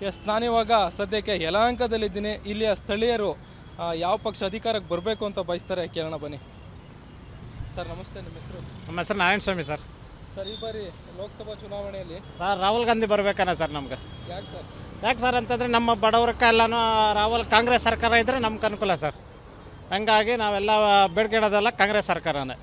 S, ನಾನಿವಾಗ ಸದ್ಯಕ್ಕೆ ಯಲಹಂಕದಲ್ಲಿದ್ದೀನಿ. ಇಲ್ಲಿಯ ಸ್ಥಳೀಯರು ಯಾವ ಪಕ್ಷ ಅಧಿಕಾರಕ್ಕೆ ಬರಬೇಕು ಅಂತ ಬಯಸ್ತಾರೆ ಕೇಳೋಣ ಬನ್ನಿ. ಸರ್ ನಮಸ್ತೆ, ನಿಮ್ಮ ಹೆಸರು? ನಮ್ಮ ಹೆಸರು ನಾರಾಯಣ ಸ್ವಾಮಿ ಸರ್. ಸರ್, ಈ ಬಾರಿ ಲೋಕಸಭಾ ಚುನಾವಣೆಯಲ್ಲಿ ಸರ್ ರಾಹುಲ್ ಗಾಂಧಿ ಬರಬೇಕನ್ನ ಸರ್ ನಮ್ಗೆ. ಯಾಕೆ ಸರ್ ಅಂತಂದರೆ ನಮ್ಮ ಬಡವರಕ್ಕೆಲ್ಲನೂ ಕಾಂಗ್ರೆಸ್ ಸರ್ಕಾರ ಇದ್ದರೆ ನಮ್ಗೆ ಅನುಕೂಲ ಸರ್. ಹಂಗಾಗಿ ನಾವೆಲ್ಲ ಬೇಡ್ಕೊಳ್ಳೋದೆಲ್ಲ ಕಾಂಗ್ರೆಸ್ ಸರ್ಕಾರನೇ.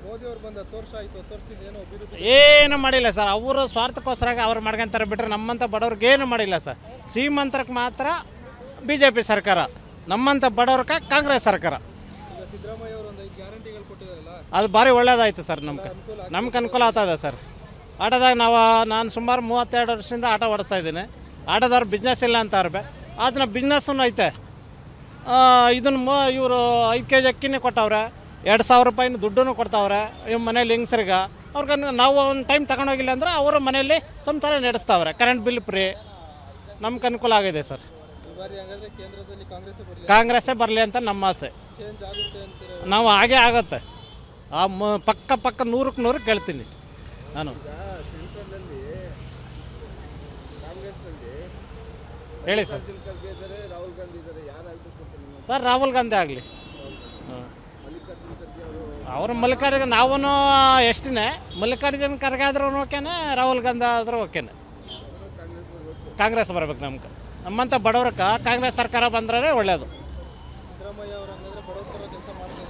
ಮೋದಿ ಅವ್ರು ಬಂದ 10 ವರ್ಷ ಆಯಿತು, 10 ವರ್ಷದಿಂದ ಏನೋ ಅಭಿವೃದ್ಧಿ ಏನು ಮಾಡಿಲ್ಲ ಸರ್. ಅವರು ಸ್ವಾರ್ಥಕ್ಕೋಸ್ಕರ ಅವ್ರು ಮಾಡ್ಕೊಂತಾರೆ ಬಿಟ್ಟರೆ ನಮ್ಮಂಥ ಬಡವ್ರಿಗೆ ಏನು ಮಾಡಿಲ್ಲ ಸರ್. ಶ್ರೀಮಂತರಿಗೆ ಮಾತ್ರ BJP ಸರ್ಕಾರ, ನಮ್ಮಂಥ ಬಡವ್ರಕ್ಕೆ ಕಾಂಗ್ರೆಸ್ ಸರ್ಕಾರ. ಈಗ ಸಿದ್ದರಾಮಯ್ಯ ಅವರು ಒಂದು 5 ಗ್ಯಾರಂಟಿಗಳು ಕೊಟ್ಟಿದ್ದಾರಲ್ಲ, ಅದು ಭಾರಿ ಒಳ್ಳೇದಾಯ್ತು ಸರ್. ನಮ್ಗೆ ಅನುಕೂಲ ಆಗ್ತದೆ ಸರ್. ಆಟೋದಾಗ ನಾನು ಸುಮಾರು 32 ವರ್ಷದಿಂದ ಆಟೋ ಓಡಿಸ್ತಾ ಇದ್ದೀನಿ. ಆಟೋದವ್ರು ಬಿಸ್ನೆಸ್ ಇಲ್ಲ ಅಂತ ಅವ್ರಿಗೆ, ಅದನ್ನ ಬಿಸ್ನೆಸ್ಸೂ ಐತೆ. ಇದನ್ನು ಇವರು 5 kg ಅಕ್ಕಿನೇ ಕೊಟ್ಟವ್ರೆ, 2,000 ರೂಪಾಯಿನ ದುಡ್ಡನ್ನು ಕೊಡ್ತಾವ್ರೆ ಇವ್ ಮನೇಲಿ ಹೆಂಗಸ್ರಿಗೆ. ಅವ್ರಿಗೆ ನಾವು ಒಂದು ಟೈಮ್ ತಗೊಂಡೋಗಿಲ್ಲ ಅಂದ್ರೆ ಅವರ ಮನೆಯಲ್ಲಿ ಸಂಸಾರ ನಡೆಸ್ತಾವ್ರೆ. Current bill free. ನಮ್ಗೆ ಅನುಕೂಲ ಆಗಿದೆ ಸರ್. ಕೇಂದ್ರದಲ್ಲಿ ಕಾಂಗ್ರೆಸ್ಸೇ ಬರಲಿ ಅಂತ ನಮ್ಮ ಆಸೆ. ಚೇಂಜ್ ಆಗುತ್ತೆ ಅಂತೀರಾ? ನಾವು ಹಾಗೇ ಆಗುತ್ತೆ. ಪಕ್ಕ 100ಕ್ಕೆ 100 ಕೇಳ್ತೀನಿ ನಾನು. ಹೇಳಿ ಸರ್. ಸರ್ ರಾಹುಲ್ ಗಾಂಧಿ ಆಗಲಿ. ಅವರು ಮಲ್ಲಿಕಾರ್ಜುನ, ನಾವು ಎಷ್ಟೇ ಮಲ್ಲಿಕಾರ್ಜುನ ಖರ್ಗೆ ಆದ್ರೂ ಓಕೆನೆ, ರಾಹುಲ್ ಗಾಂಧಿ ಆದರೂ ಓಕೆನೆ. ಕಾಂಗ್ರೆಸ್ ಬರ್ಬೇಕು ನಮ್ಗೆ. ನಮ್ಮಂಥ ಬಡವ್ರಕ್ಕೆ ಕಾಂಗ್ರೆಸ್ ಸರ್ಕಾರ ಬಂದ್ರೆ ಒಳ್ಳೆಯದು.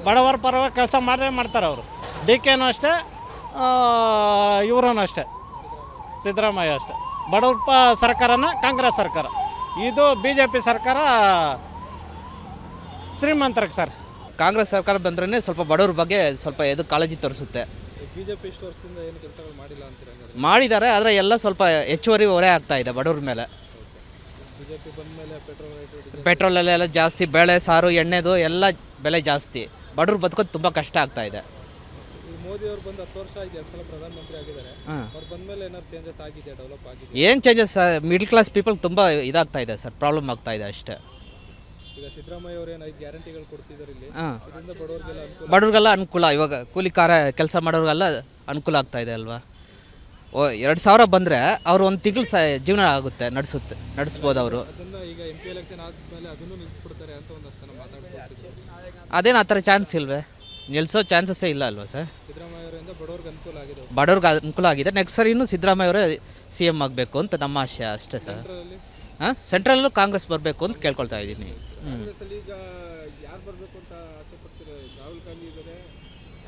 ಬಡವರ ಪರವಾಗಿ ಕೆಲಸ ಮಾಡ್ತಾರೆ ಅವರು. DKನೂ ಅಷ್ಟೇ, ಇವರೂ ಅಷ್ಟೇ, ಸಿದ್ದರಾಮಯ್ಯ ಅಷ್ಟೇ. ಬಡವ್ರ ಸರ್ಕಾರನ ಕಾಂಗ್ರೆಸ್ ಸರ್ಕಾರ. ಇದು BJP ಸರ್ಕಾರ ಶ್ರೀಮಂತರಿಗೆ ಸರ್. ಕಾಂಗ್ರೆಸ್ ಸರ್ಕಾರ ಬಂದ್ರೆ ಸ್ವಲ್ಪ ಬಡವ್ರ ಬಗ್ಗೆ ಸ್ವಲ್ಪ ಕಾಳಜಿ ತೋರಿಸುತ್ತೆ. BJP ಇಷ್ಟು ವರ್ಷದಿಂದ ಏನು ಕೆಲಸಗಳು ಮಾಡಿಲ್ಲ ಅಂತೀರಾ? ಮಾಡಿದ್ದಾರೆ, ಆದರೆ ಎಲ್ಲ ಸ್ವಲ್ಪ ಹೆಚ್ಚುವರಿ ಹೊರೆ ಆಗ್ತಾ ಇದೆ ಬಡವ್ರ ಮೇಲೆ. BJP ಬಂದ ಮೇಲೆ ಪೆಟ್ರೋಲಲ್ಲೆಲ್ಲ ಜಾಸ್ತಿ, ಬೇಳೆ ಸಾರು ಎಣ್ಣೆದು ಎಲ್ಲ ಬೆಲೆ ಜಾಸ್ತಿ. ಬಡವ್ರು ಬದುಕೋದು ತುಂಬ ಕಷ್ಟ ಆಗ್ತಾ ಇದೆ. ಮೋದಿ ಅವರು ಬಂದು 10 ವರ್ಷ ಆಗಿದೆ, 2 ಸಲ ಪ್ರಧಾನಮಂತ್ರಿ ಆಗಿದ್ದಾರೆ. ಅವ್ರು ಬಂದ ಮೇಲೆ ಏನಾದ್ರು ಚೇಂಜಸ್ ಆಗಿದೆ, ಡೆವಲಪ್ ಆಗಿದೆ? ಏನು ಚೇಂಜಸ್? ಮಿಡ್ಲ್ ಕ್ಲಾಸ್ ಪೀಪಲ್ ತುಂಬ ಇದಾಗ್ತಾ ಇದೆ ಸರ್, ಪ್ರಾಬ್ಲಮ್ ಆಗ್ತಾ ಇದೆ ಅಷ್ಟೇ. ಈಗ ಸಿದ್ದರಾಮಯ್ಯ ಅವರು ಏನು 5 ಗ್ಯಾರಂಟಿಗಳು ಕೊಡ್ತಿದ್ದಾರೆ ಇಲ್ಲಿ, ಇದರಿಂದ ಬಡವ್ರಿಗೆಲ್ಲ ಅನುಕೂಲ. ಇವಾಗ ಕೂಲಿಕಾರ ಕೆಲಸ ಮಾಡೋರಿಗೆಲ್ಲ ಅನುಕೂಲ ಆಗ್ತಾ ಇದೆ ಅಲ್ವಾ? 2,000 ಬಂದರೆ ಅವ್ರು ಒಂದು ತಿಂಗಳು ಜೀವನ ಆಗುತ್ತೆ, ನಡೆಸ್ಬೋದು ಅವರು. ಅದನ್ನು ಈಗ MP ಎಲೆಕ್ಷನ್ ಆದಮೇಲೆ ಅದನ್ನು ನಿಲ್ಲಿಸ್ಬಿಡ್ತಾರೆ ಅಂತ ಒಂದಷ್ಟು ಜನ ಮಾತಾಡ್ತಿದ್ದಾರೆ. ಅದೇನು ಆ ಥರ ಚಾನ್ಸ್ ಇಲ್ವೇ? ನಿಲ್ಲಿಸೋ ಚಾನ್ಸಸ್ಸೇ ಇಲ್ಲ ಅಲ್ವಾ ಸರ್? ಸಿದ್ದರಾಮಯ್ಯ ಅವರಿಂದ ಬಡವ್ರಿಗೆ ಅನುಕೂಲ ಆಗಿದೆ. ಬಡವ್ರಿಗೆ ಅನುಕೂಲ ಆಗಿದೆ. ನೆಕ್ಸ್ಟ್ ಸರಿ ಇನ್ನೂ ಸಿದ್ದರಾಮಯ್ಯ ಅವರೇ CM ಆಗಬೇಕು ಅಂತ ನಮ್ಮ ಆಶೆ ಅಷ್ಟೇ ಸರ್. ಸೆಂಟ್ರಲ್ಲೂ ಕಾಂಗ್ರೆಸ್ ಬರಬೇಕು ಅಂತ ಕೇಳ್ಕೊಳ್ತಾ ಇದ್ದೀನಿ. ಈಗ ಯಾರು ಬರಬೇಕು ಅಂತ ಆಸೆ ಪಡ್ತೀರಾ? ರಾಹುಲ್ ಗಾಂಧಿ ಇದ್ದಾರೆ,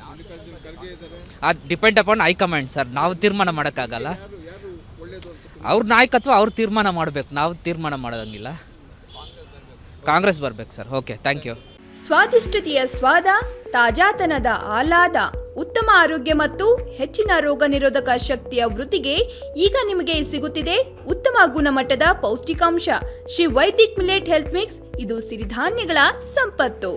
ಮಲ್ಲಿಕಾರ್ಜುನ ಖರ್ಗೆ ಇದ್ದಾರೆ. ಅದು ಡಿಪೆಂಡ್ ಅಪಾನ್ ಹೈಕಮಾಂಡ್ ಸರ್. ನಾವು ತೀರ್ಮಾನ ಮಾಡೋಕ್ಕಾಗಲ್ಲ. ಅವ್ರ ನಾಯಕತ್ವ ಅವ್ರು ತೀರ್ಮಾನ ಮಾಡಬೇಕು, ನಾವು ತೀರ್ಮಾನ ಮಾಡೋದಂಗಿಲ್ಲ. ಕಾಂಗ್ರೆಸ್ ಬರಬೇಕು ಸರ್. Okay, thank you. ಸ್ವಾದಿಷ್ಟತೆಯ ಸ್ವಾದ, ತಾಜಾತನದ ಆಹ್ಲಾದ, ಉತ್ತಮ ಆರೋಗ್ಯ ಮತ್ತು ಹೆಚ್ಚಿನ ರೋಗ ನಿರೋಧಕ ಶಕ್ತಿಯ ವೃದ್ಧಿಗೆ ಈಗ ನಿಮಗೆ ಸಿಗುತ್ತಿದೆ ಉತ್ತಮ ಗುಣಮಟ್ಟದ ಪೌಷ್ಟಿಕಾಂಶ. Shri Vaidik millet health mix. ಇದು ಸಿರಿಧಾನ್ಯಗಳ ಸಂಪತ್ತು.